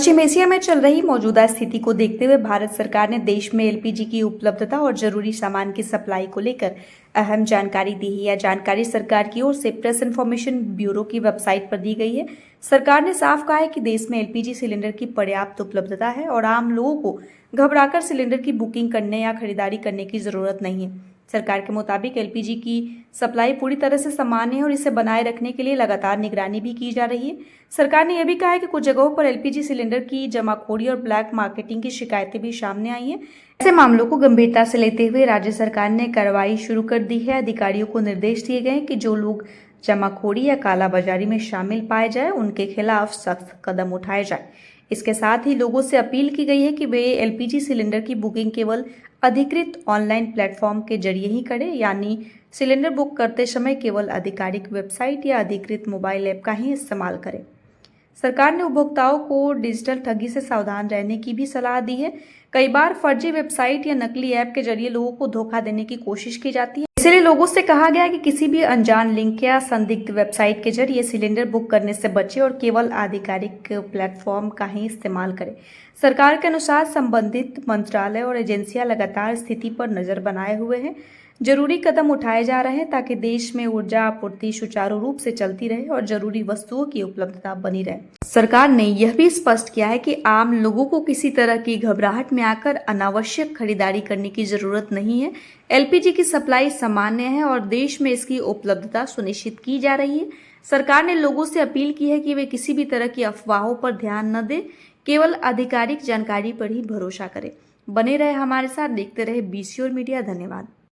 पश्चिम Asia में चल रही मौजूदा स्थिति को देखते हुए भारत सरकार ने देश में एलपीजी की उपलब्धता और जरूरी सामान की सप्लाई को लेकर अहम जानकारी दी है। यह जानकारी सरकार की ओर से प्रेस इन्फॉर्मेशन ब्यूरो की वेबसाइट पर दी गई है। सरकार ने साफ कहा है कि देश में एलपीजी सिलेंडर की पर्याप्त उपलब्धता है और आम लोगों को घबराकर सिलेंडर की बुकिंग करने या खरीदारी करने की जरूरत नहीं है। सरकार के मुताबिक एलपीजी की सप्लाई पूरी तरह से सामान्य है और इसे बनाए रखने के लिए लगातार निगरानी भी की जा रही है। सरकार ने यह भी कहा है कि कुछ जगहों पर एलपीजी सिलेंडर की जमाखोरी और ब्लैक मार्केटिंग की शिकायतें भी सामने आई हैं। ऐसे मामलों को गंभीरता से लेते हुए राज्य सरकार ने कार्रवाई शुरू कर दी है। अधिकारियों को निर्देश दिए गए हैं कि जो लोग जमाखोरी या कालाबाजारी में शामिल पाए जाए उनके खिलाफ सख्त कदम उठाए जाए। इसके साथ ही लोगों से अपील की गई है कि वे एलपीजी सिलेंडर की बुकिंग केवल अधिकृत ऑनलाइन प्लेटफॉर्म के जरिए ही करें, यानी सिलेंडर बुक करते समय केवल आधिकारिक वेबसाइट या अधिकृत मोबाइल ऐप का ही इस्तेमाल करें। सरकार ने उपभोक्ताओं को डिजिटल ठगी से सावधान रहने की भी सलाह दी है। कई बार फर्जी वेबसाइट या नकली ऐप के जरिए लोगों को धोखा देने की कोशिश की जाती है। इसलिए लोगों से कहा गया है कि किसी भी अनजान लिंक या संदिग्ध वेबसाइट के जरिए सिलेंडर बुक करने से बचें और केवल आधिकारिक प्लेटफॉर्म का ही इस्तेमाल करें। सरकार के अनुसार संबंधित मंत्रालय और एजेंसियां लगातार स्थिति पर नजर बनाए हुए हैं। जरूरी कदम उठाए जा रहे हैं ताकि देश में ऊर्जा आपूर्ति सुचारू रूप से चलती रहे और जरूरी वस्तुओं की उपलब्धता बनी रहे। सरकार ने यह भी स्पष्ट किया है कि आम लोगों को किसी तरह की घबराहट में आकर अनावश्यक खरीदारी करने की जरूरत नहीं है। एलपीजी की सप्लाई सामान्य है और देश में इसकी उपलब्धता सुनिश्चित की जा रही है। सरकार ने लोगों से अपील की है कि वे किसी भी तरह की अफवाहों पर ध्यान न दें, केवल आधिकारिक जानकारी पर ही भरोसा करें। बने रहे हमारे साथ, देखते रहे BC और मीडिया। धन्यवाद।